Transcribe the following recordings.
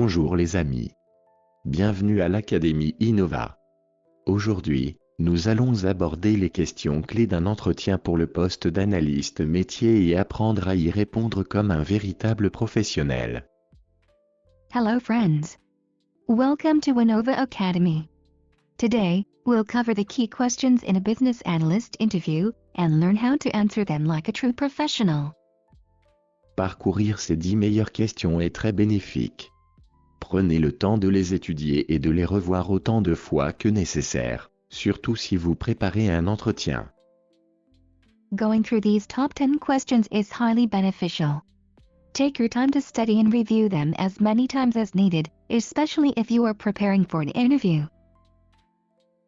Bonjour les amis. Bienvenue à l'Académie Innova. Aujourd'hui, nous allons aborder les questions clés d'un entretien pour le poste d'analyste métier et apprendre à y répondre comme un véritable professionnel. Hello friends. Welcome to Innova Academy. Today, we'll cover the key questions in a business analyst interview and learn how to answer them like a true professional. Parcourir ces 10 meilleures questions est très bénéfique. Prenez le temps de les étudier et de les revoir autant de fois que nécessaire, surtout si vous préparez un entretien. Going through these top 10 questions is highly beneficial. Take your time to study and review them as many times as needed, especially if you are preparing for an interview.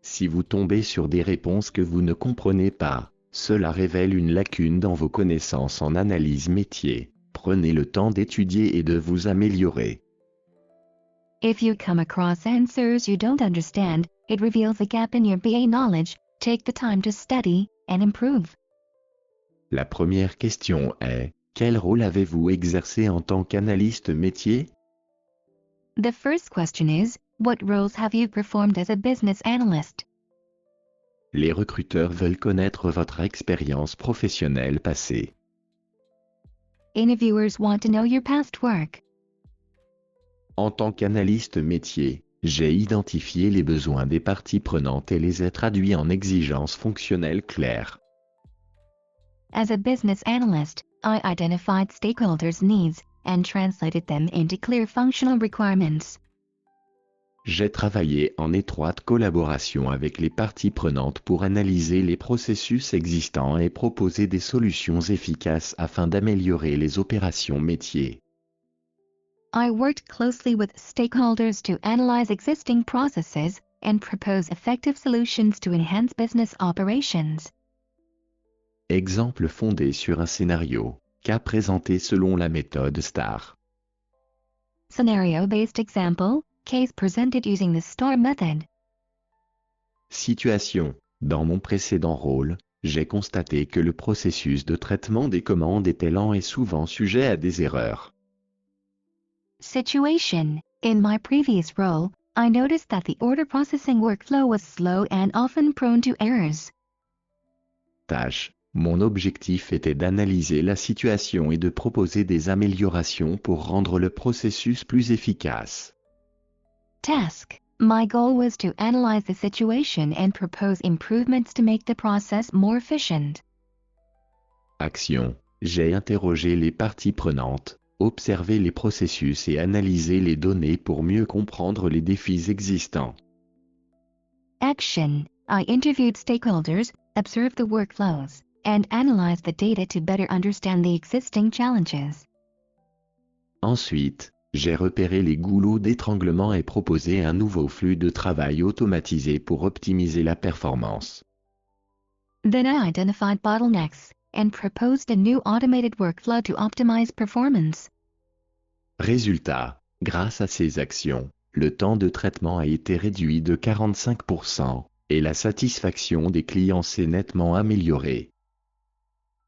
Si vous tombez sur des réponses que vous ne comprenez pas, cela révèle une lacune dans vos connaissances en analyse métier. Prenez le temps d'étudier et de vous améliorer. If you come across answers you don't understand, it reveals a gap in your BA knowledge. Take the time to study and improve. La première question est, quel rôle avez-vous exercé en tant qu'analyste métier? The first question is, what roles have you performed as a business analyst? Les recruteurs veulent connaître votre expérience professionnelle passée. Interviewers want to know your past work. En tant qu'analyste métier, j'ai identifié les besoins des parties prenantes et les ai traduits en exigences fonctionnelles claires. As a business analyst, I identified stakeholders' needs and translated them into clear functional requirements. J'ai travaillé en étroite collaboration avec les parties prenantes pour analyser les processus existants et proposer des solutions efficaces afin d'améliorer les opérations métiers. I worked closely with stakeholders to analyze existing processes and propose effective solutions to enhance business operations. Exemple fondé sur un scénario, cas présenté selon la méthode STAR. Scenario-based example, case presented using the STAR method. Situation. Dans mon précédent rôle, j'ai constaté que le processus de traitement des commandes était lent et souvent sujet à des erreurs. Situation. In my previous role, I noticed that the order processing workflow was slow and often prone to errors. Tâche. Mon objectif était d'analyser la situation et de proposer des améliorations pour rendre le processus plus efficace. Task. My goal was to analyze the situation and propose improvements to make the process more efficient. Action. J'ai interrogé les parties prenantes, observé les processus et analysé les données pour mieux comprendre les défis existants. Action. I interviewed stakeholders, observed the workflows, and analyzed the data to better understand the existing challenges. Ensuite, j'ai repéré les goulots d'étranglement et proposé un nouveau flux de travail automatisé pour optimiser la performance. Then I identified bottlenecks and proposed a new automated workflow to optimize performance. Résultat, grâce à ces actions, le temps de traitement a été réduit de 45% et la satisfaction des clients s'est nettement améliorée.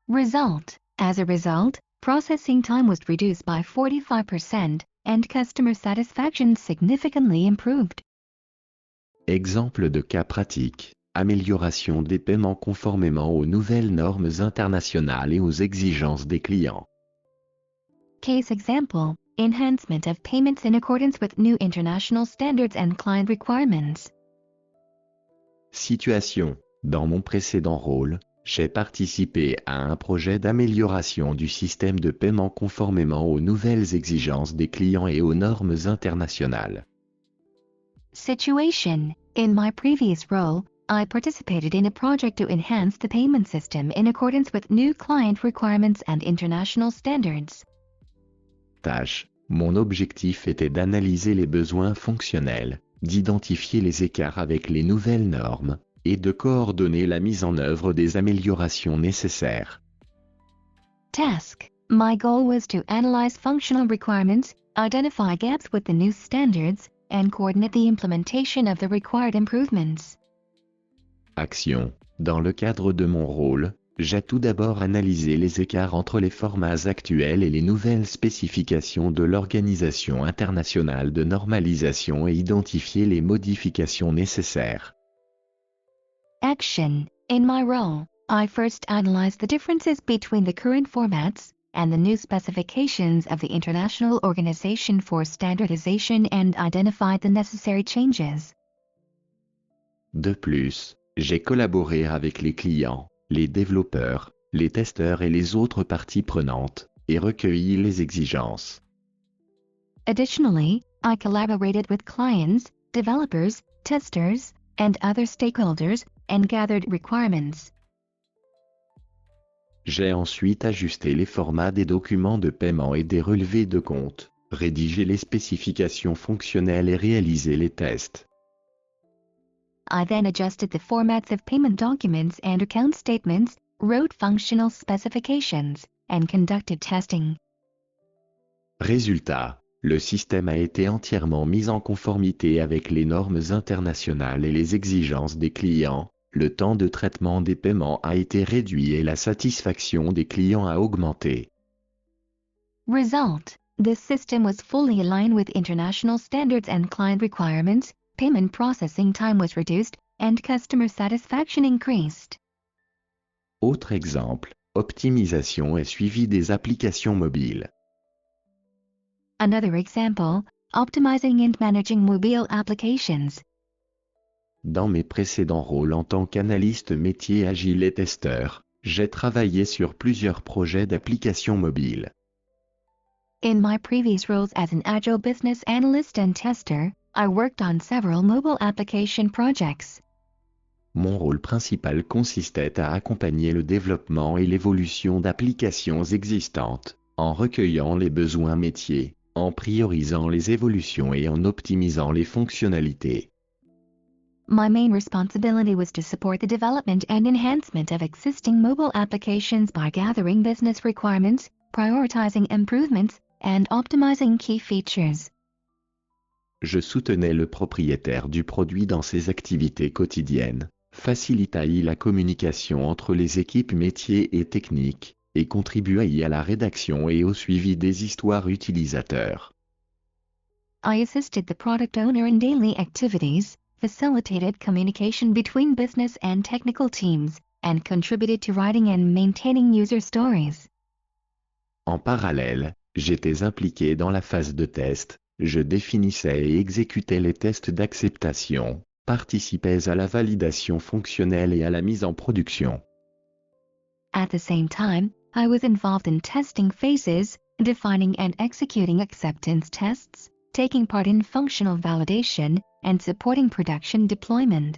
Result. As a result, processing time was reduced by 45% and customer satisfaction significantly improved. Exemple de cas pratique, amélioration des paiements conformément aux nouvelles normes internationales et aux exigences des clients. Case example, enhancement of payments in accordance with new international standards and client requirements. Situation. Dans mon précédent rôle, j'ai participé à un projet d'amélioration du système de paiement conformément aux nouvelles exigences des clients et aux normes internationales. Situation. In my previous role, I participated in a project to enhance the payment system in accordance with new client requirements and international standards. Tâche. Mon objectif était d'analyser les besoins fonctionnels, d'identifier les écarts avec les nouvelles normes, et de coordonner la mise en œuvre des améliorations nécessaires. Task. My goal was to analyze functional requirements, identify gaps with the new standards, and coordinate the implementation of the required improvements. Action. Dans le cadre de mon rôle, J'ai tout d'abord analysé les écarts entre les formats actuels et les nouvelles spécifications de l'Organisation internationale de normalisation et identifié les modifications nécessaires. Action. In my role, I first analyzed the differences between the current formats and the new specifications of the International Organization for Standardization and identified the necessary changes. De plus, j'ai collaboré avec les clients, les développeurs, les testeurs et les autres parties prenantes, et recueilli les exigences. Additionally, I collaborated with clients, developers, testers, and other stakeholders, and gathered requirements. J'ai ensuite ajusté les formats des documents de paiement et des relevés de compte, rédigé les spécifications fonctionnelles et réalisé les tests. I then adjusted the formats of payment documents and account statements, wrote functional specifications, and conducted testing. Résultat, le système a été entièrement mis en conformité avec les normes internationales et les exigences des clients, le temps de traitement des paiements a été réduit et la satisfaction des clients a augmenté. Result: the system was fully aligned with international standards and client requirements, payment processing time was reduced, and customer satisfaction increased. Autre exemple, optimisation et suivi des applications mobiles. Another example, optimizing and managing mobile applications. Dans mes précédents rôles en tant qu'analyste métier agile et testeur, j'ai travaillé sur plusieurs projets d'applications mobiles. In my previous roles as an agile business analyst and tester, I worked on several mobile application projects. Mon rôle principal consistait à accompagner le développement et l'évolution d'applications existantes, en recueillant les besoins métiers, en priorisant les évolutions et en optimisant les fonctionnalités. My main responsibility was to support the development and enhancement of existing mobile applications by gathering business requirements, prioritizing improvements, and optimizing key features. Je soutenais le propriétaire du produit dans ses activités quotidiennes, facilitai la communication entre les équipes métiers et techniques, et contribuai à la rédaction et au suivi des histoires utilisateurs. I assisted the product owner in daily activities, facilitated communication between business and technical teams, and contributed to writing and maintaining user stories. En parallèle, j'étais impliqué dans la phase de test, je définissais et exécutais les tests d'acceptation, participais à la validation fonctionnelle et à la mise en production. At the same time, I was involved in testing phases, defining and executing acceptance tests, taking part in functional validation, and supporting production deployment.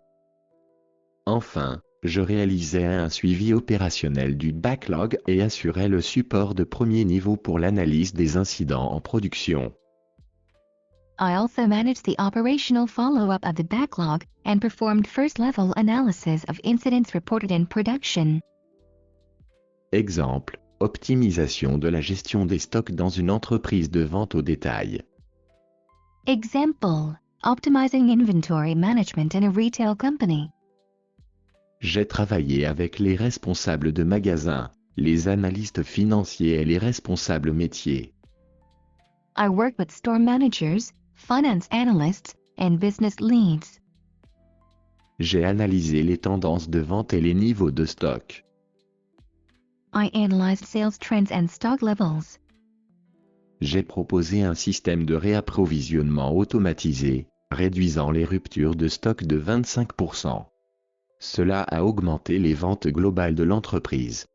Enfin, je réalisais un suivi opérationnel du backlog et assurais le support de premier niveau pour l'analyse des incidents en production. I also managed the operational follow-up of the backlog and performed first-level analysis of incidents reported in production. Exemple, optimisation de la gestion des stocks dans une entreprise de vente au détail. Example, optimizing inventory management in a retail company. J'ai travaillé avec les responsables de magasins, les analystes financiers et les responsables métiers. I worked with store managers, finance analysts, and business leads. J'ai analysé les tendances de vente et les niveaux de stock. I analyzed sales trends and stock levels. J'ai proposé un système de réapprovisionnement automatisé, réduisant les ruptures de stock de 25%. Cela a augmenté les ventes globales de l'entreprise.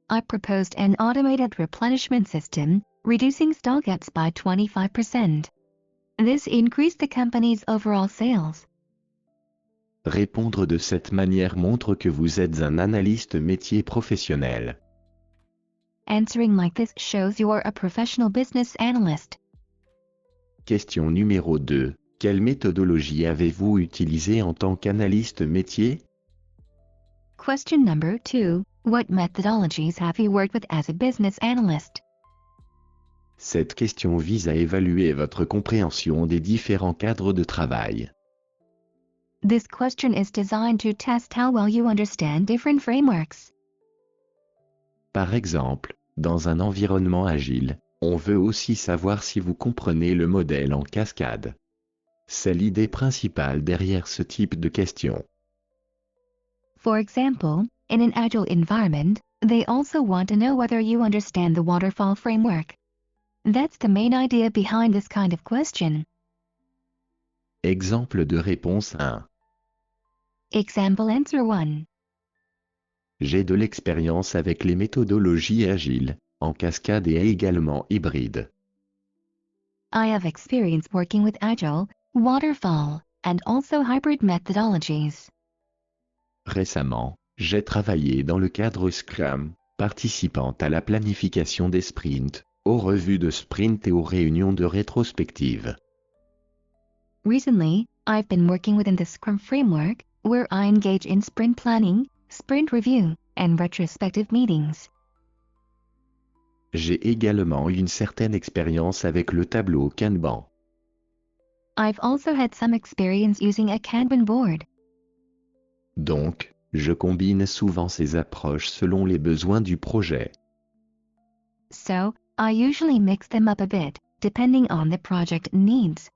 I proposed an automated replenishment system, reducing stockouts by 25%. This increased the company's overall sales. Répondre de cette manière montre que vous êtes un analyste métier professionnel. Answering like this shows you are a professional business analyst. Question numéro 2. Quelle méthodologie avez-vous utilisée en tant qu'analyste métier? Question number 2. What methodologies have you worked with as a business analyst? Cette question vise à évaluer votre compréhension des différents cadres de travail. This question is designed to test how well you understand different frameworks. Par exemple, dans un environnement agile, on veut aussi savoir si vous comprenez le modèle en cascade. C'est l'idée principale derrière ce type de question. For example, in an agile environment, they also want to know whether you understand the waterfall framework. That's the main idea behind this kind of question. Exemple de réponse 1. Example answer 1. J'ai de l'expérience avec les méthodologies agiles, en cascade et également hybride. I have experience working with agile, waterfall, and also hybrid methodologies. Récemment, j'ai travaillé dans le cadre Scrum, participant à la planification des sprints, aux revues de sprint et aux réunions de rétrospective. Recently, I've been working within the Scrum framework, where I engage in sprint planning, sprint review, and retrospective meetings. J'ai également une certaine expérience avec le tableau Kanban. I've also had some experience using a Kanban board. Donc, je combine souvent ces approches selon les besoins du projet. So, I usually mix them up a bit, depending on the project needs.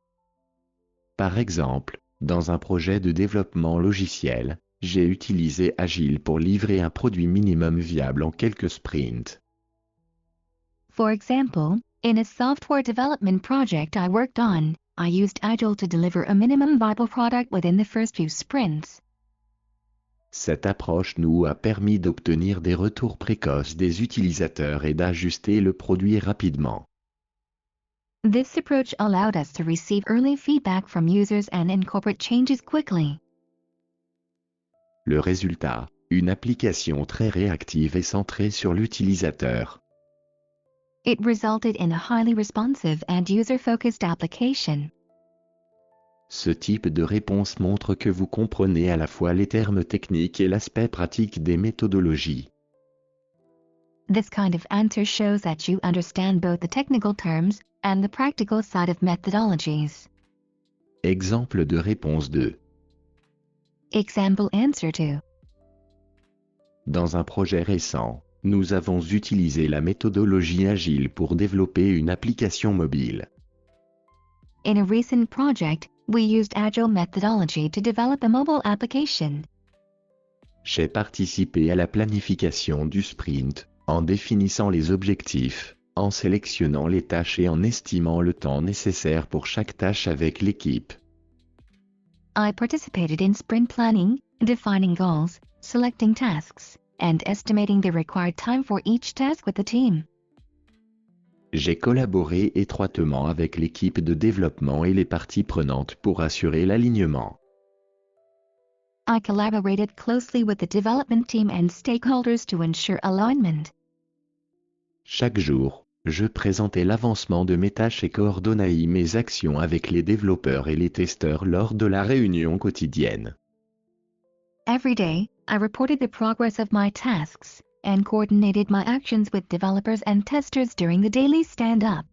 Par exemple, dans un projet de développement logiciel, j'ai utilisé Agile pour livrer un produit minimum viable en quelques sprints. For example, in a software development project I worked on, I used Agile to deliver a minimum viable product within the first few sprints. Cette approche nous a permis d'obtenir des retours précoces des utilisateurs et d'ajuster le produit rapidement. This approach allowed us to receive early feedback from users and incorporate changes quickly. Le résultat, une application très réactive et centrée sur l'utilisateur. It resulted in a highly responsive and user-focused application. Ce type de réponse montre que vous comprenez à la fois les termes techniques et l'aspect pratique des méthodologies. This kind of answer shows that you understand both the technical terms and the practical side of methodologies. Exemple de réponse 2. Example answer 2. Dans un projet récent, nous avons utilisé la méthodologie agile pour développer une application mobile. In a recent project, we used Agile methodology to develop a mobile application. J'ai participé à la planification du sprint, en définissant les objectifs, en sélectionnant les tâches et en estimant le temps nécessaire pour chaque tâche avec l'équipe. I participated in sprint planning, defining goals, selecting tasks, and estimating the required time for each task with the team. J'ai collaboré étroitement avec l'équipe de développement et les parties prenantes pour assurer l'alignement. I collaborated closely with the development team and stakeholders to ensure alignment. Chaque jour, je présentais l'avancement de mes tâches et coordonnais mes actions avec les développeurs et les testeurs lors de la réunion quotidienne. Every day, I reported the progress of my tasks and coordinated my actions with developers and testers during the daily stand-up.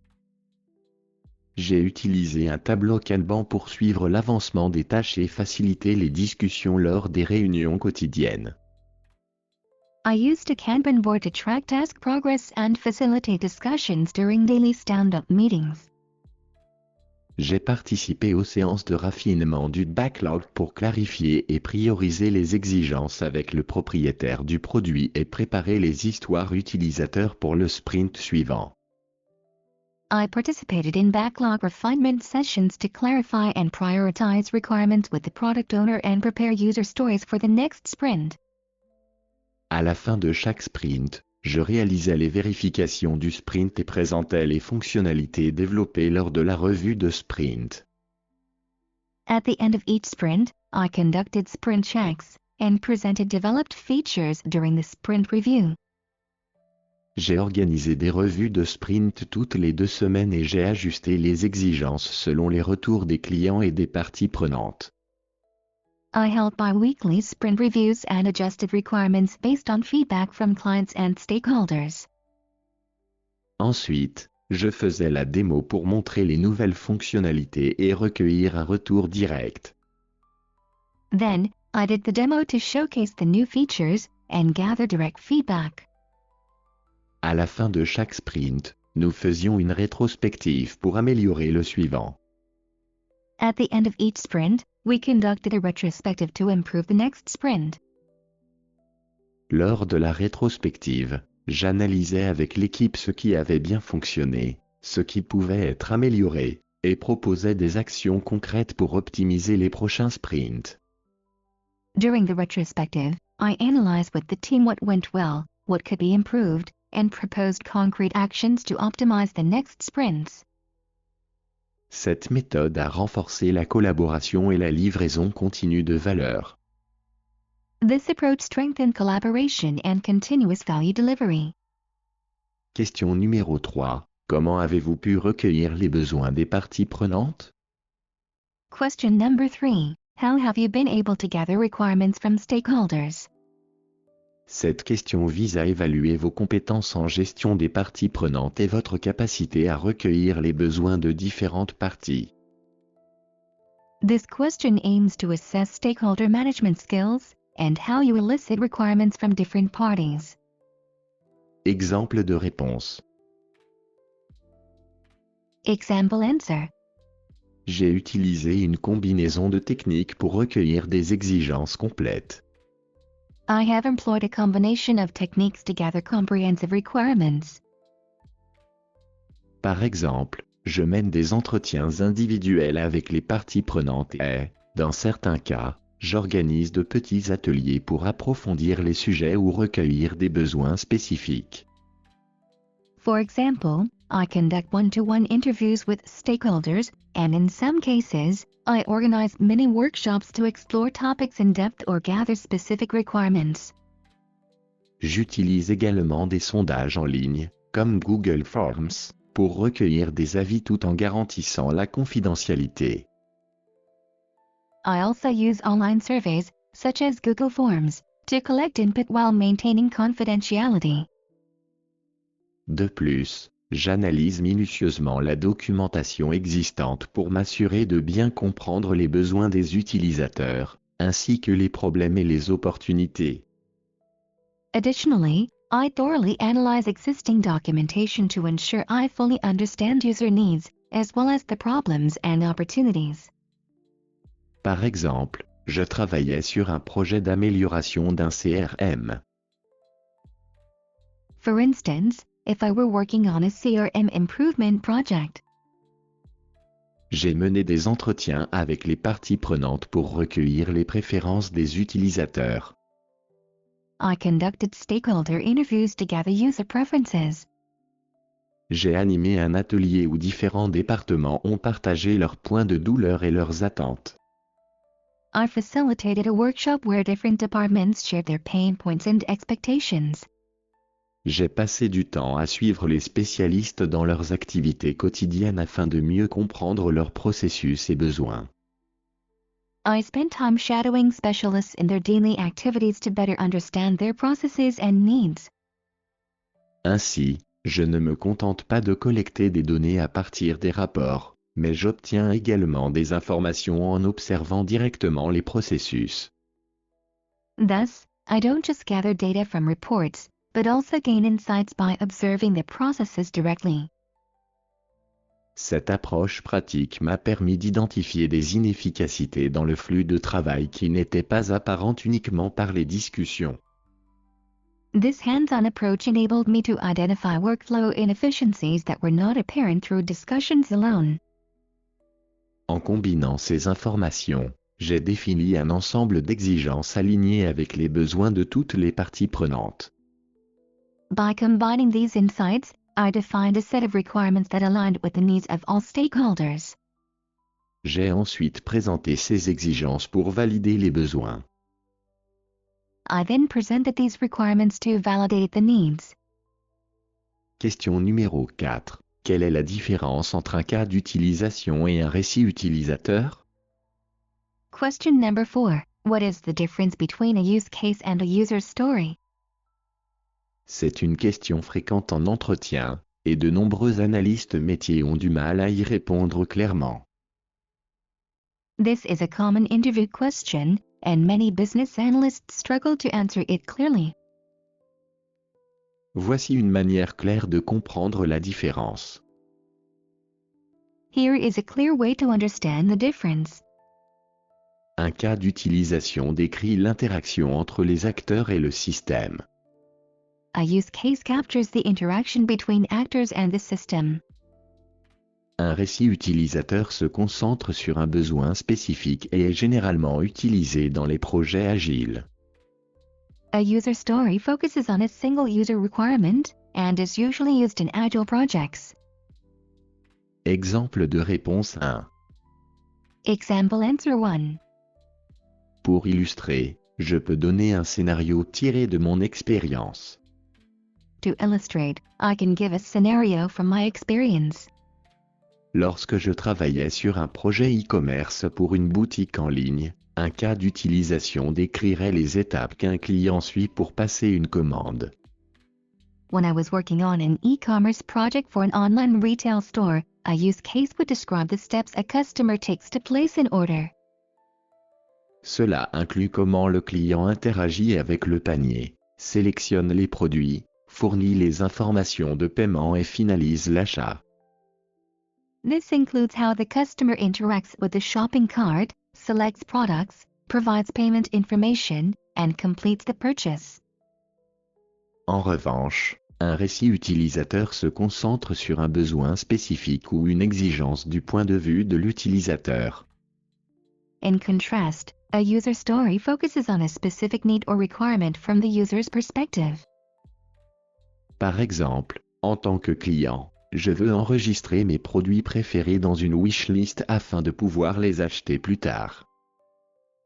J'ai utilisé un tableau Kanban pour suivre l'avancement des tâches et faciliter les discussions lors des réunions quotidiennes. I used a Kanban board to track task progress and facilitate discussions during daily stand-up meetings. J'ai participé aux séances de raffinement du backlog pour clarifier et prioriser les exigences avec le propriétaire du produit et préparer les histoires utilisateurs pour le sprint suivant. I participated in backlog refinement sessions to clarify and prioritize requirements with the product owner and prepare user stories for the next sprint. À la fin de chaque sprint, je réalisais les vérifications du sprint et présentais les fonctionnalités développées lors de la revue de sprint. At the end of each sprint, I conducted sprint checks and presented developed features during the sprint review. J'ai organisé des revues de sprint toutes les 2 semaines et j'ai ajusté les exigences selon les retours des clients et des parties prenantes. I held bi-weekly sprint reviews and adjusted requirements based on feedback from clients and stakeholders. Ensuite, je faisais la démo pour montrer les nouvelles fonctionnalités et recueillir un retour direct. Then, I did the demo to showcase the new features and gather direct feedback. À la fin de chaque sprint, nous faisions une rétrospective pour améliorer le suivant. At the end of each sprint, we conducted a retrospective to improve the next sprint. Lors de la rétrospective, j'analysais avec l'équipe ce qui avait bien fonctionné, ce qui pouvait être amélioré, et proposais des actions concrètes pour optimiser les prochains sprints. During the retrospective, I analyzed with the team what went well, what could be improved, and proposed concrete actions to optimize the next sprints. Cette méthode a renforcé la collaboration et la livraison continue de valeur. This approach strengthened collaboration and continuous value delivery. Question numéro 3. Comment avez-vous pu recueillir les besoins des parties prenantes? Question number 3. How have you been able to gather requirements from stakeholders? Cette question vise à évaluer vos compétences en gestion des parties prenantes et votre capacité à recueillir les besoins de différentes parties. This question aims to assess stakeholder management skills and how you elicit requirements from different parties. Exemple de réponse. Example answer. J'ai utilisé une combinaison de techniques pour recueillir des exigences complètes. I have employed a combination of techniques to gather comprehensive requirements. Par exemple, je mène des entretiens individuels avec les parties prenantes et, dans certains cas, j'organise de petits ateliers pour approfondir les sujets ou recueillir des besoins spécifiques. For example, I conduct one-to-one interviews with stakeholders, and in some cases, I organize mini workshops to explore topics in depth or gather specific requirements. J'utilise également des sondages en ligne, comme Google Forms, pour recueillir des avis tout en garantissant la confidentialité. I also use online surveys, such as Google Forms, to collect input while maintaining confidentiality. De plus, j'analyse minutieusement la documentation existante pour m'assurer de bien comprendre les besoins des utilisateurs, ainsi que les problèmes et les opportunités. Additionally, I thoroughly analyze existing documentation to ensure I fully understand user needs, as well as the problems and opportunities. Par exemple, je travaillais sur un projet d'amélioration d'un CRM. For instance, if I were working on a CRM improvement project, J'ai mené des entretiens avec les parties prenantes pour recueillir les préférences des utilisateurs. I conducted stakeholder interviews to gather user preferences. J'ai animé un atelier où différents départements ont partagé leurs points de douleur et leurs attentes. I facilitated a workshop where different departments shared their pain points and expectations. J'ai passé du temps à suivre les spécialistes dans leurs activités quotidiennes afin de mieux comprendre leurs processus et besoins. I spent time shadowing specialists in their daily activities to better understand their processes and needs. Ainsi, je ne me contente pas de collecter des données à partir des rapports, mais j'obtiens également des informations en observant directement les processus. Thus, I don't just gather data from reports, but also gain insights by observing the processes directly. Cette approche pratique m'a permis d'identifier des inefficacités dans le flux de travail qui n'étaient pas apparentes uniquement par les discussions. This hands-on approach enabled me to identify workflow inefficiencies that were not apparent through discussions alone. En combinant ces informations, j'ai défini un ensemble d'exigences alignées avec les besoins de toutes les parties prenantes. By combining these insights, I defined a set of requirements that aligned with the needs of all stakeholders. J'ai ensuite présenté ces exigences pour valider les besoins. I then presented these requirements to validate the needs. Question numéro 4. Quelle est la différence entre un cas d'utilisation et un récit utilisateur? Question number 4. What is the difference between a use case and a user's story? C'est une question fréquente en entretien, et de nombreux analystes métiers ont du mal à y répondre clairement. This is a common interview question, and many business analysts struggle to answer it clearly. Voici une manière claire de comprendre la différence. Here is a clear way to understand the difference. Un cas d'utilisation décrit l'interaction entre les acteurs et le système. A use case captures the interaction between actors and the system. Un récit utilisateur se concentre sur un besoin spécifique et est généralement utilisé dans les projets agiles. A user story focuses on a single user requirement and is usually used in agile projects. Exemple de réponse 1. Example answer 1. Pour illustrer, je peux donner un scénario tiré de mon expérience. To illustrate, I can give a scenario from my experience. Lorsque je travaillais sur un projet e-commerce pour une boutique en ligne, un cas d'utilisation décrirait les étapes qu'un client suit pour passer une commande. When I was working on an e-commerce project for an online retail store, a use case would describe the steps a customer takes to place an order. Cela inclut comment le client interagit avec le panier, sélectionne les produits, fournit les informations de paiement et finalise l'achat. This includes how the customer interacts with the shopping cart, selects products, provides payment information, and completes the purchase. En revanche, un récit utilisateur se concentre sur un besoin spécifique ou une exigence du point de vue de l'utilisateur. In contrast, a user story focuses on a specific need or requirement from the user's perspective. Par exemple, en tant que client, je veux enregistrer mes produits préférés dans une wishlist afin de pouvoir les acheter plus tard.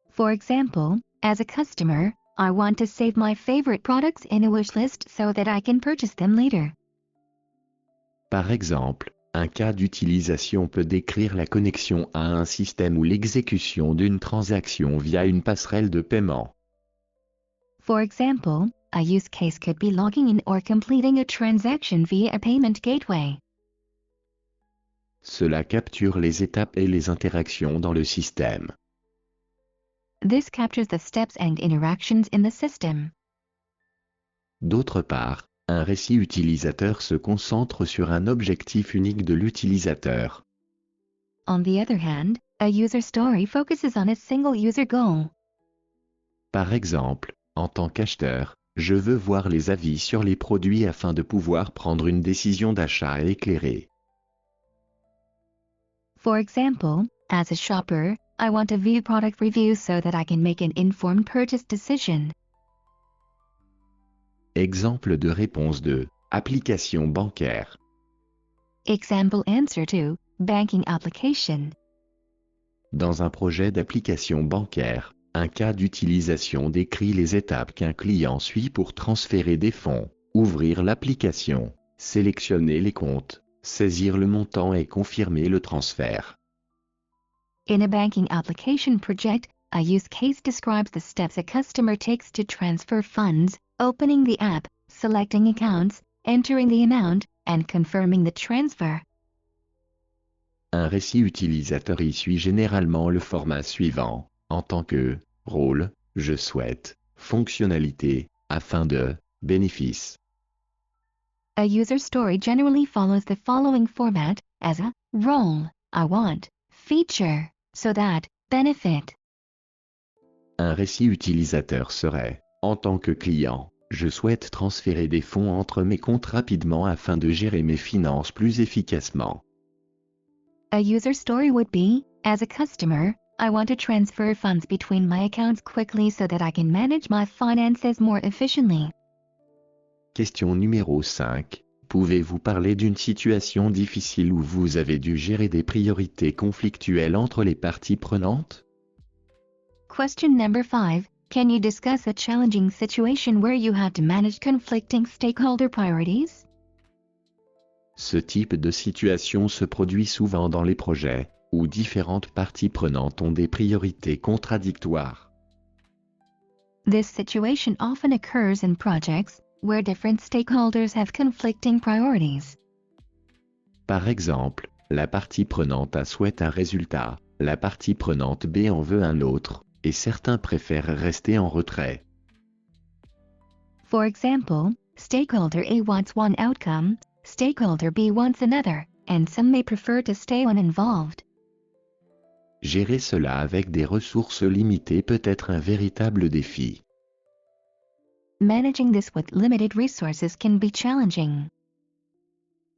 For example, as a customer, I want to save my favorite products in a wish list so that I can purchase them later. Par exemple, un cas d'utilisation peut décrire la connexion à un système ou l'exécution d'une transaction via une passerelle de paiement. For example, a use case could be logging in or completing a transaction via a payment gateway. Cela capture les étapes et les interactions dans le système. This captures the steps and interactions in the system. D'autre part, un récit utilisateur se concentre sur un objectif unique de l'utilisateur. On the other hand, a user story focuses on a single user goal. Par exemple, en tant qu'acheteur, je veux voir les avis sur les produits afin de pouvoir prendre une décision d'achat éclairée. For example, as a shopper, I want to view product reviews so that I can make an informed purchase decision. Exemple de réponse 2. Application bancaire. Example answer 2, banking application. Dans un projet d'application bancaire, un cas d'utilisation décrit les étapes qu'un client suit pour transférer des fonds, ouvrir l'application, sélectionner les comptes, saisir le montant et confirmer le transfert. In a banking application project, a use case describes the steps a customer takes to transfer funds, opening the app, selecting accounts, entering the amount, and confirming the transfer. Un récit utilisateur y suit généralement le format suivant, en tant que rôle, je souhaite, fonctionnalité, afin de, bénéfice. A user story generally follows the following format, as a role, I want, feature, so that, benefit. Un récit utilisateur serait, en tant que client, je souhaite transférer des fonds entre mes comptes rapidement afin de gérer mes finances plus efficacement. A user story would be, as a customer, I want to transfer funds between my accounts quickly so that I can manage my finances more efficiently. Question numéro 5. Pouvez-vous parler d'une situation difficile où vous avez dû gérer des priorités conflictuelles entre les parties prenantes? Question number 5. Can you discuss a challenging situation where you had to manage conflicting stakeholder priorities? Ce type de situation se produit souvent dans les projets, où différentes parties prenantes ont des priorités contradictoires. This situation often occurs in projects where different stakeholders have conflicting priorities. Par exemple, la partie prenante A souhaite un résultat, la partie prenante B en veut un autre, et certains préfèrent rester en retrait. For example, stakeholder A wants one outcome, stakeholder B wants another, and some may prefer to stay uninvolved. Gérer cela avec des ressources limitées peut être un véritable défi. Managing this with limited resources can be challenging.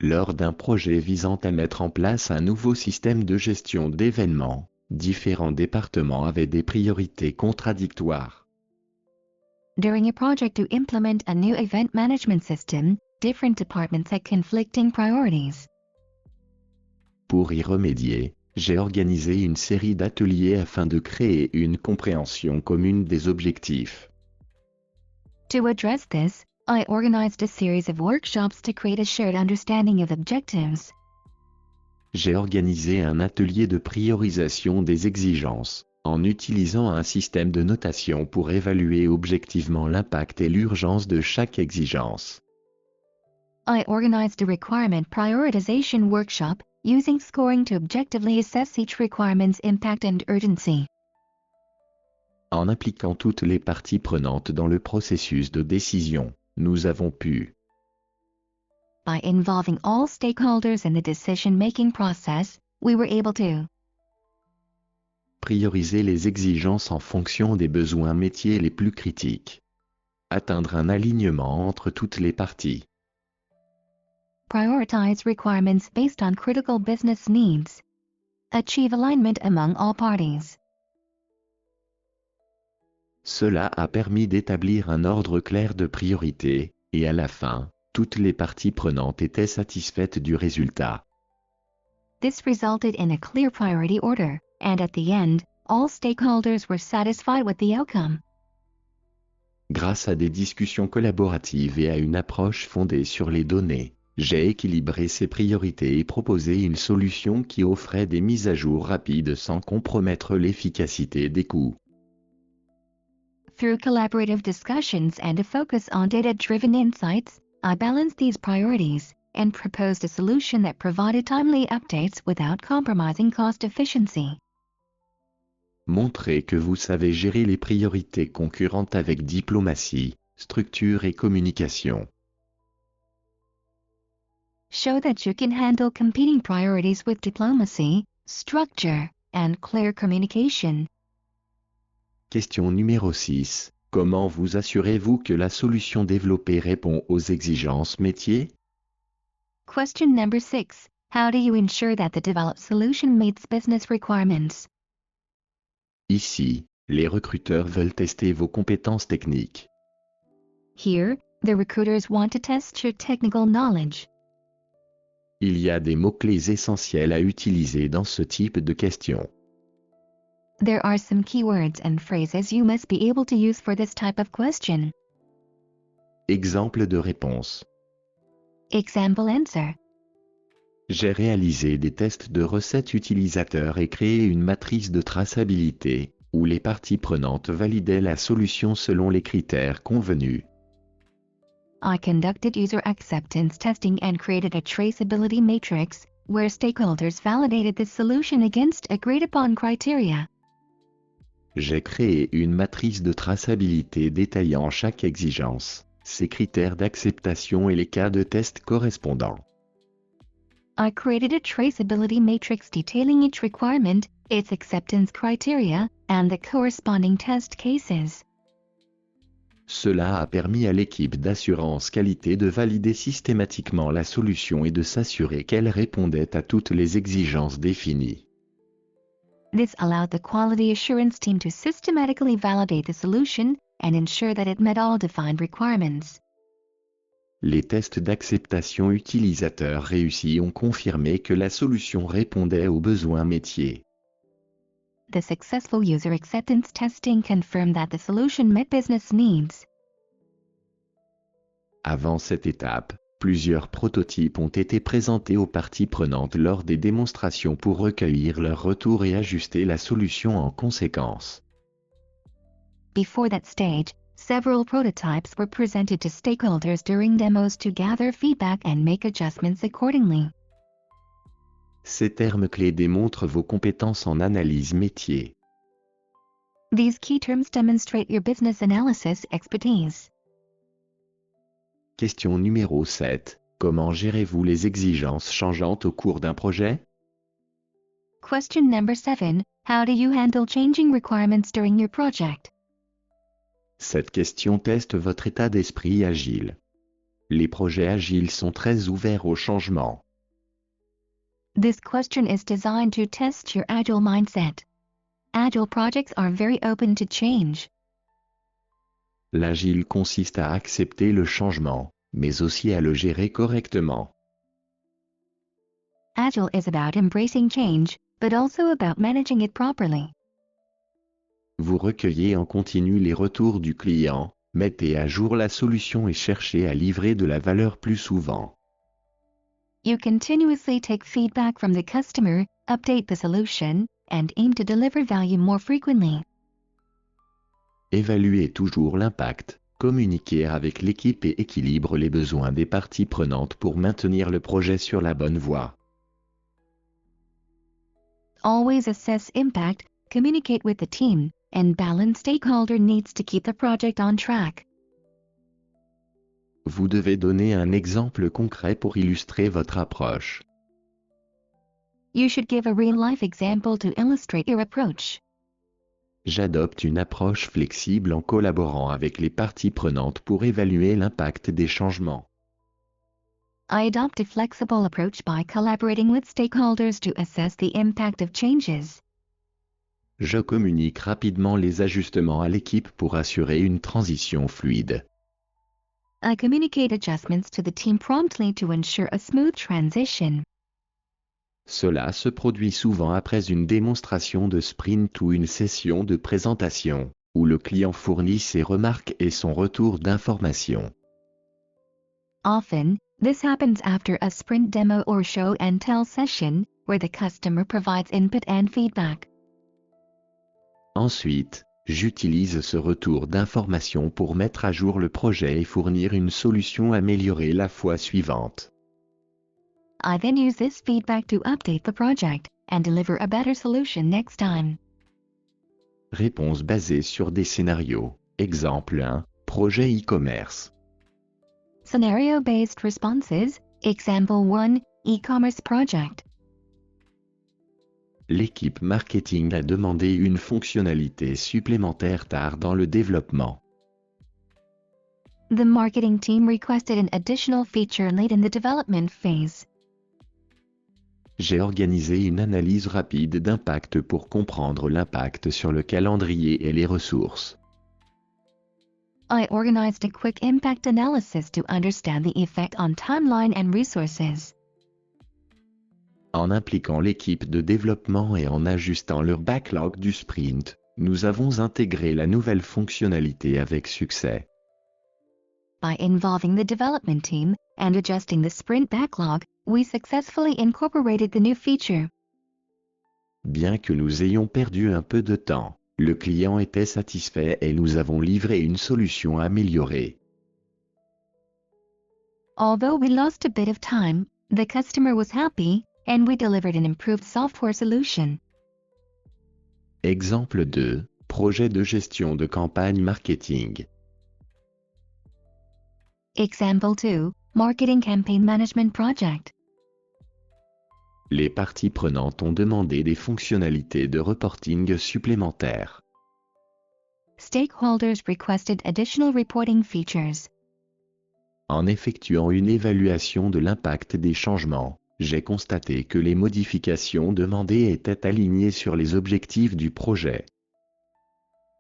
Lors d'un projet visant à mettre en place un nouveau système de gestion d'événements, différents départements avaient des priorités contradictoires. During a project to implement a new event management system, different departments had conflicting priorities. Pour y remédier, j'ai organisé une série d'ateliers afin de créer une compréhension commune des objectifs. To address this, I organized a series of workshops to create a shared understanding of objectives. J'ai organisé un atelier de priorisation des exigences, en utilisant un système de notation pour évaluer objectivement l'impact et l'urgence de chaque exigence. I organized a requirement prioritization workshop, using scoring to objectively assess each requirement's impact and urgency. En impliquant toutes les parties prenantes dans le processus de décision, nous avons pu By involving all stakeholders in the decision-making process, we were able to prioriser les exigences en fonction des besoins métiers les plus critiques, atteindre un alignement entre toutes les parties, prioritize requirements based on critical business needs, achieve alignment among all parties. Cela a permis d'établir un ordre clair de priorités, et à la fin, toutes les parties prenantes étaient satisfaites du résultat. This resulted in a clear priority order, and at the end, all stakeholders were satisfied with the outcome. Grâce à des discussions collaboratives et à une approche fondée sur les données, j'ai équilibré ces priorités et proposé une solution qui offrait des mises à jour rapides sans compromettre l'efficacité des coûts. Through collaborative discussions and a focus on data-driven insights, I balanced these priorities and proposed a solution that provided timely updates without compromising cost efficiency. Montrez que vous savez gérer les priorités concurrentes avec diplomatie, structure et communication. Show that you can handle competing priorities with diplomacy, structure, and clear communication. Question numéro 6. Comment vous assurez-vous que la solution développée répond aux exigences métiers? Question number 6. How do you ensure that the developed solution meets business requirements? Ici, les recruteurs veulent tester vos compétences techniques. Here, the recruiters want to test your technical knowledge. Il y a des mots-clés essentiels à utiliser dans ce type de questions. There are some keywords and phrases you must be able to use for this type of question. Exemple de réponse. Example answer. J'ai réalisé des tests de recettes utilisateurs et créé une matrice de traçabilité, où les parties prenantes validaient la solution selon les critères convenus. I conducted user acceptance testing and created a traceability matrix, where stakeholders validated the solution against agreed-upon criteria. J'ai créé une matrice de traçabilité détaillant chaque exigence, ses critères d'acceptation et les cas de test correspondants. I created a traceability matrix detailing each requirement, its acceptance criteria, and the corresponding test cases. Cela a permis à l'équipe d'assurance qualité de valider systématiquement la solution et de s'assurer qu'elle répondait à toutes les exigences définies. This allowed the quality assurance team to systematically validate the solution and ensure that it met all defined requirements. Les tests d'acceptation utilisateur réussis ont confirmé que la solution répondait aux besoins métiers. The successful user acceptance testing confirmed that the solution met business needs. Avant cette étape, plusieurs prototypes ont été présentés aux parties prenantes lors des démonstrations pour recueillir leur retour et ajuster la solution en conséquence. Before that stage, several prototypes were presented to stakeholders during demos to gather feedback and make adjustments accordingly. Ces termes clés démontrent vos compétences en analyse métier. These key terms demonstrate your business analysis expertise. Question numéro 7. Comment gérez-vous les exigences changeantes au cours d'un projet? Question number 7. How do you handle changing requirements during your project? Cette question teste votre état d'esprit agile. Les projets agiles sont très ouverts au changement. This question is designed to test your agile mindset. Agile projects are very open to change. L'agile consiste à accepter le changement, mais aussi à le gérer correctement. Agile is about embracing change, but also about managing it properly. Vous recueillez en continu les retours du client, mettez à jour la solution et cherchez à livrer de la valeur plus souvent. You continuously take feedback from the customer, update the solution, and aim to deliver value more frequently. Évaluez toujours l'impact, communiquez avec l'équipe et équilibre les besoins des parties prenantes pour maintenir le projet sur la bonne voie. Always assess impact, communicate with the team, and balance stakeholder needs to keep the project on track. Vous devez donner un exemple concret pour illustrer votre approche. You should give a real-life example to illustrate your approach. J'adopte une approche flexible en collaborant avec les parties prenantes pour évaluer l'impact des changements. I adopt a flexible approach by collaborating with stakeholders to assess the impact of changes. Je communique rapidement les ajustements à l'équipe pour assurer une transition fluide. I communicate adjustments to the team promptly to ensure a smooth transition. Cela se produit souvent après une démonstration de sprint ou une session de présentation, où le client fournit ses remarques et son retour d'information. Often, this happens after a sprint demo or show and tell session, where the customer provides input and feedback. Ensuite, j'utilise ce retour d'information pour mettre à jour le projet et fournir une solution améliorée la fois suivante. I then use this feedback to update the project and deliver a better solution next time. Réponse basée sur des scénarios. Exemple 1. Projet e-commerce. Scenario-based responses. Example 1. E-commerce project. L'équipe marketing a demandé une fonctionnalité supplémentaire tard dans le développement. The marketing team requested an additional feature late in the development phase. J'ai organisé une analyse rapide d'impact pour comprendre l'impact sur le calendrier et les ressources. I organized a quick impact analysis to understand the effect on timeline and resources. En impliquant l'équipe de développement et en ajustant leur backlog du sprint, nous avons intégré la nouvelle fonctionnalité avec succès. By involving the development team and adjusting the sprint backlog, we successfully incorporated the new feature. Bien que nous ayons perdu un peu de temps, le client était satisfait et nous avons livré une solution améliorée. Although we lost a bit of time, the customer was happy, and we delivered an improved software solution. Exemple 2. Projet de gestion de campagne marketing. Example 2. Marketing campaign management project. Les parties prenantes ont demandé des fonctionnalités de reporting supplémentaires. Stakeholders requested additional reporting features. En effectuant une évaluation de l'impact des changements, j'ai constaté que les modifications demandées étaient alignées sur les objectifs du projet.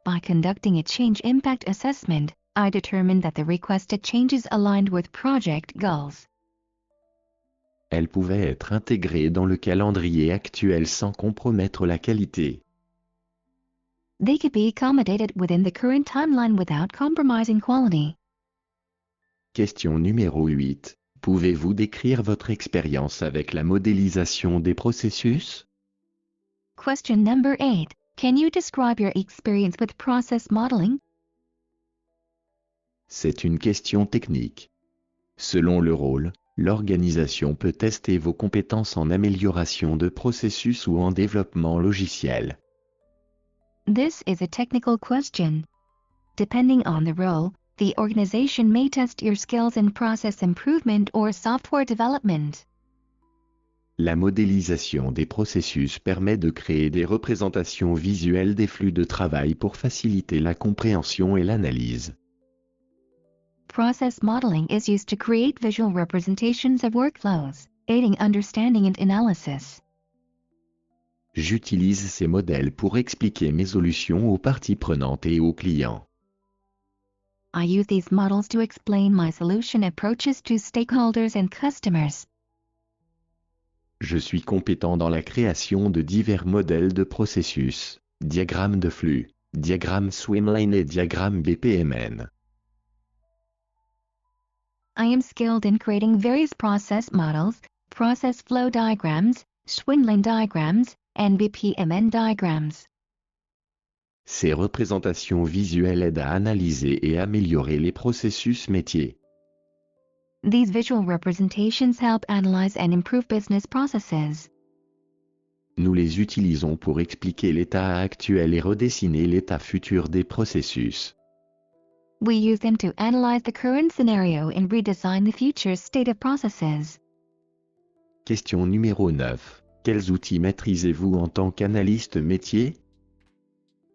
By conducting a change impact assessment, I determined that the requested changes aligned with project goals. Elles pouvaient être intégrées dans le calendrier actuel sans compromettre la qualité. They could be accommodated within the current timeline without compromising quality. Question numéro 8. Pouvez-vous décrire votre expérience avec la modélisation des processus? Question number 8. Can you describe your experience with process modeling? C'est une question technique. Selon le rôle, l'organisation peut tester vos compétences en amélioration de processus ou en développement logiciel. This is a technical question. Depending on the role, the organization may test your skills in process improvement or software development. La modélisation des processus permet de créer des représentations visuelles des flux de travail pour faciliter la compréhension et l'analyse. Process modeling is used to create visual representations of workflows, aiding understanding and analysis. J'utilise ces modèles pour expliquer mes solutions aux parties prenantes et aux clients. I use these models to explain my solution approaches to stakeholders and customers. Je suis compétent dans la création de divers modèles de processus, diagrammes de flux, diagrammes Swimline et diagrammes BPMN. I am skilled in creating various process models, process flow diagrams, Swimline diagrams, and BPMN diagrams. Ces représentations visuelles aident à analyser et améliorer les processus métiers. These visual representations help analyze and improve business processes. Nous les utilisons pour expliquer l'état actuel et redessiner l'état futur des processus. We use them to analyze the current scenario and redesign the future state of processes. Question numéro 9. Quels outils maîtrisez-vous en tant qu'analyste métier?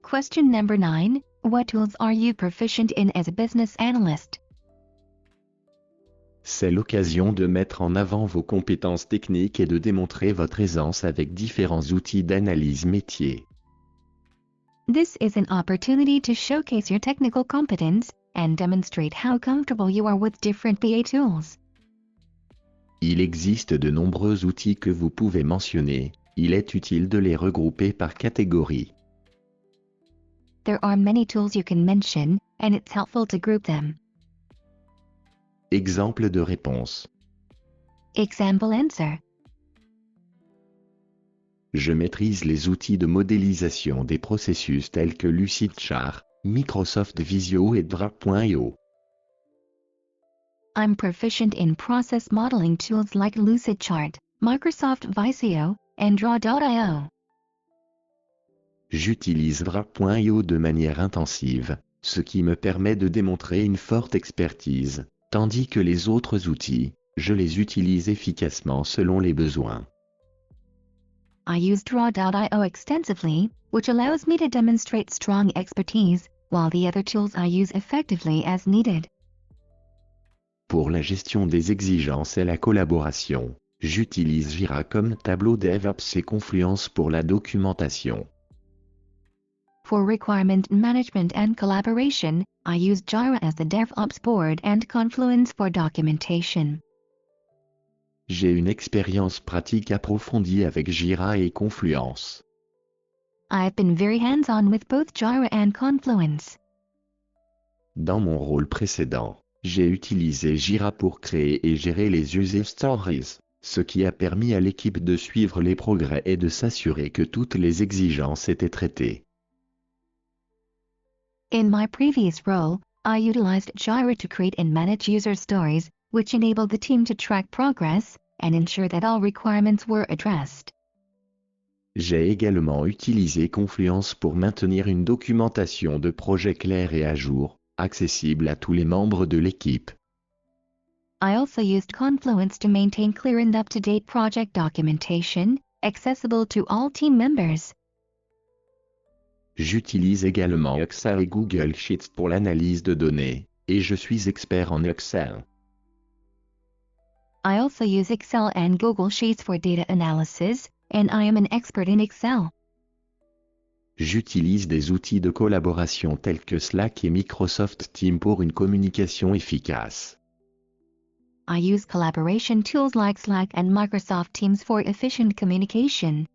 Question number 9. What tools are you proficient in as a business analyst? C'est l'occasion de mettre en avant vos compétences techniques et de démontrer votre aisance avec différents outils d'analyse métier. This is an opportunity to showcase your technical competence and demonstrate how comfortable you are with different BA tools. Il existe de nombreux outils que vous pouvez mentionner, il est utile de les regrouper par catégorie. There are many tools you can mention, and it's helpful to group them. Exemple de réponse. Example answer. Je maîtrise les outils de modélisation des processus tels que Lucidchart, Microsoft Visio et Draw.io. I'm proficient in process modeling tools like Lucidchart, Microsoft Visio, and Draw.io. J'utilise Draw.io de manière intensive, ce qui me permet de démontrer une forte expertise, tandis que les autres outils, je les utilise efficacement selon les besoins. I use Draw.io extensively, which allows me to demonstrate strong expertise, while the other tools I use effectively as needed. Pour la gestion des exigences et la collaboration, j'utilise Jira comme tableau DevOps et Confluence pour la documentation. For requirement management and collaboration, I use Jira as the DevOps board and Confluence for documentation. J'ai une expérience pratique approfondie avec Jira et Confluence. I've been very hands-on with both Jira and Confluence. Dans mon rôle précédent, j'ai utilisé Jira pour créer et gérer les user stories, ce qui a permis à l'équipe de suivre les progrès et de s'assurer que toutes les exigences étaient traitées. In my previous role, I utilized Jira to create and manage user stories, which enabled the team to track progress and ensure that all requirements were addressed. J'ai également utilisé Confluence pour maintenir une documentation de projet claire et à jour, accessible à tous les membres de l'équipe. I also used Confluence to maintain clear and up-to-date project documentation, accessible to all team members. J'utilise également Excel et Google Sheets pour l'analyse de données, et je suis expert en Excel. I also use Excel and Google Sheets for data analysis, and I am an expert in Excel. J'utilise des outils de collaboration tels que Slack et Microsoft Teams pour une communication efficace. I use collaboration tools like Slack and Microsoft Teams for efficient communication.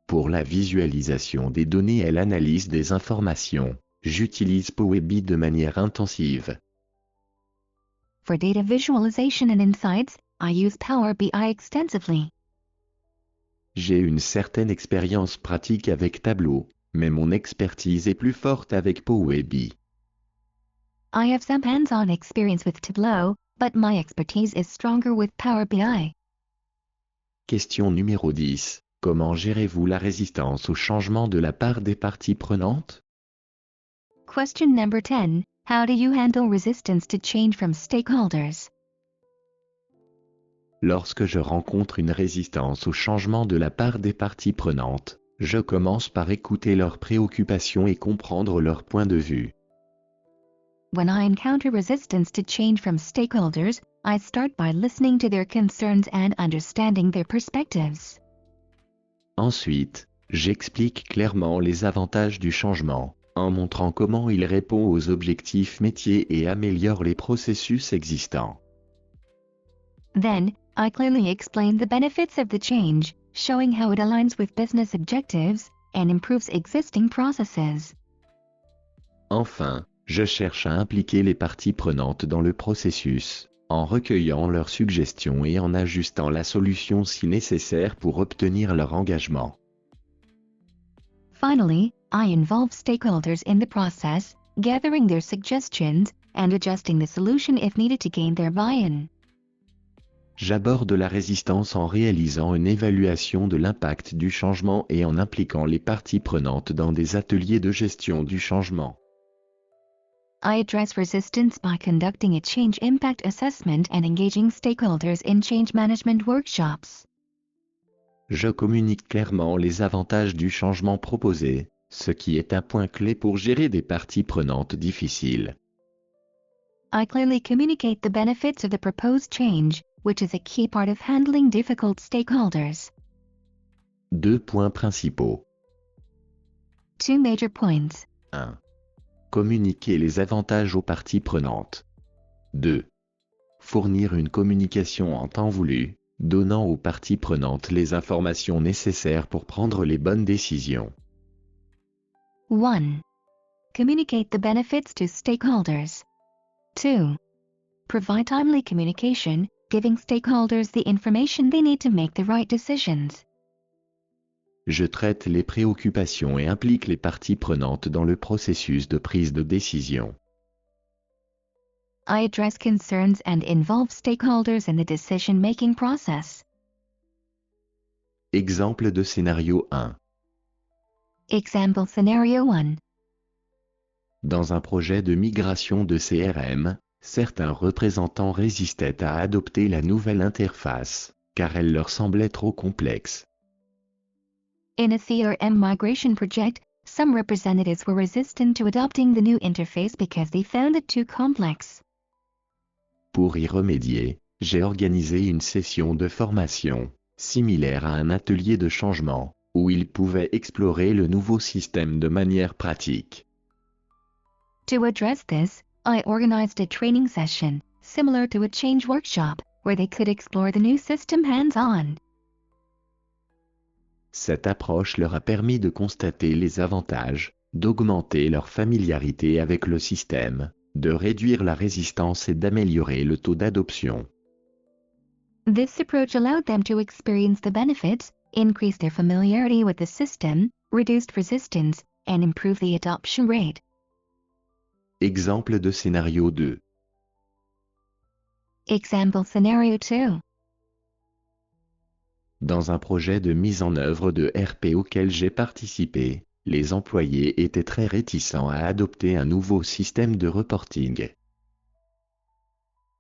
Pour la visualisation des données et l'analyse des informations, j'utilise Power BI de manière intensive. For data visualization and insights, I use Power BI extensively. J'ai une certaine expérience pratique avec Tableau, mais mon expertise est plus forte avec Power BI. I have some hands-on experience with Tableau, but my expertise is stronger with Power BI. Question numéro 10. Comment gérez-vous la résistance au changement de la part des parties prenantes? Question number 10. How do you handle resistance to change from stakeholders? Lorsque je rencontre une résistance au changement de la part des parties prenantes, je commence par écouter leurs préoccupations et comprendre leur point de vue. When I encounter resistance to change from stakeholders, I start by listening to their concerns and understanding their perspectives. Ensuite, j'explique clairement les avantages du changement, en montrant comment il répond aux objectifs métiers et améliore les processus existants. Then, I clearly explain the benefits of the change, showing how it aligns with business objectives and improves existing processes. Enfin, je cherche à impliquer les parties prenantes dans le processus, en recueillant leurs suggestions et en ajustant la solution si nécessaire pour obtenir leur engagement. Finally, I involve stakeholders in the process, gathering their suggestions and adjusting the solution if needed to gain their buy-in. J'aborde la résistance en réalisant une évaluation de l'impact du changement et en impliquant les parties prenantes dans des ateliers de gestion du changement. I address resistance by conducting a change impact assessment and engaging stakeholders in change management workshops. Je communique clairement les avantages du changement proposé, ce qui est un point clé pour gérer des parties prenantes difficiles. I clearly communicate the benefits of the proposed change, which is a key part of handling difficult stakeholders. 2 points principaux. 2 major points. 1. Communiquer les avantages aux parties prenantes. 2. Fournir une communication en temps voulu, donnant aux parties prenantes les informations nécessaires pour prendre les bonnes décisions. 1. Communicate the benefits to stakeholders. 2. Provide timely communication, giving stakeholders the information they need to make the right decisions. Je traite les préoccupations et implique les parties prenantes dans le processus de prise de décision. I address concerns and involve stakeholders in the decision-making process. Exemple de scénario 1. Example Scenario 1. Dans un projet de migration de CRM, certains représentants résistaient à adopter la nouvelle interface, car elle leur semblait trop complexe. In a CRM migration project, some representatives were resistant to adopting the new interface because they found it too complex. Pour y remédier, j'ai organisé une session de formation, similaire à un atelier de changement, où ils pouvaient explorer le nouveau système de manière pratique. To address this, I organized a training session, similar to a change workshop, where they could explore the new system hands-on. Cette approche leur a permis de constater les avantages, d'augmenter leur familiarité avec le système, de réduire la résistance et d'améliorer le taux d'adoption. This approach allowed them to experience the benefits, increase their familiarity with the system, reduced resistance, and improve the adoption rate. Exemple de scénario 2. Example Scenario 2. Dans un projet de mise en œuvre de RP auquel j'ai participé, les employés étaient très réticents à adopter un nouveau système de reporting.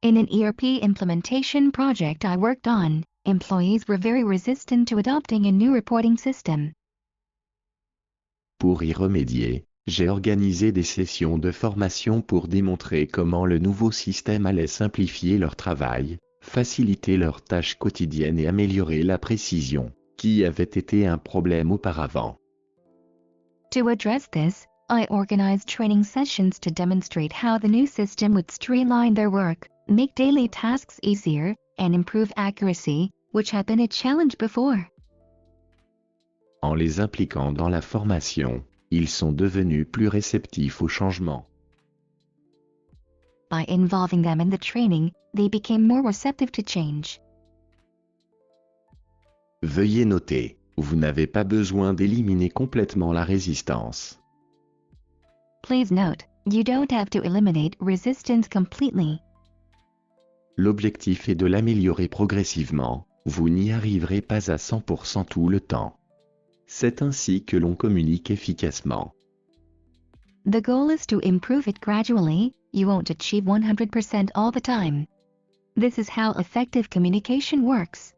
In an ERP implementation project I worked on, employees were very resistant to adopting a new reporting system. Pour y remédier, j'ai organisé des sessions de formation pour démontrer comment le nouveau système allait simplifier leur travail, faciliter leurs tâches quotidiennes et améliorer la précision, qui avait été un problème auparavant. To address this, I organized training sessions to demonstrate how the new system would streamline their work, make daily tasks easier, and improve accuracy, which had been a challenge before. En les impliquant dans la formation, ils sont devenus plus réceptifs au changement. By involving them in the training, they became more receptive to change. Veuillez noter, vous n'avez pas besoin d'éliminer complètement la résistance. Please note, you don't have to eliminate resistance completely. L'objectif est de l'améliorer progressivement, Vous n'y arriverez pas à 100% tout le temps. C'est ainsi que l'on communique efficacement. The goal is to improve it gradually, you won't achieve 100% all the time. This is how effective communication works.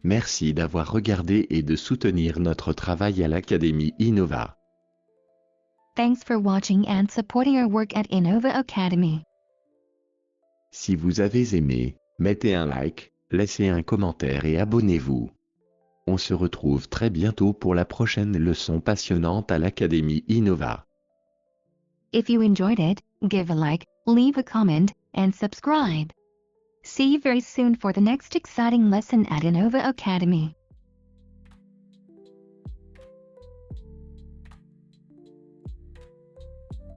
Merci d'avoir regardé et de soutenir notre travail à l'Académie Innova. Thanks for watching and supporting our work at Innova Academy. Si vous avez aimé, mettez un like, laissez un commentaire et abonnez-vous. On se retrouve très bientôt pour la prochaine leçon passionnante à l'Académie Innova. If you enjoyed it, give a like, leave a comment, and subscribe. See you very soon for the next exciting lesson at Innova Academy.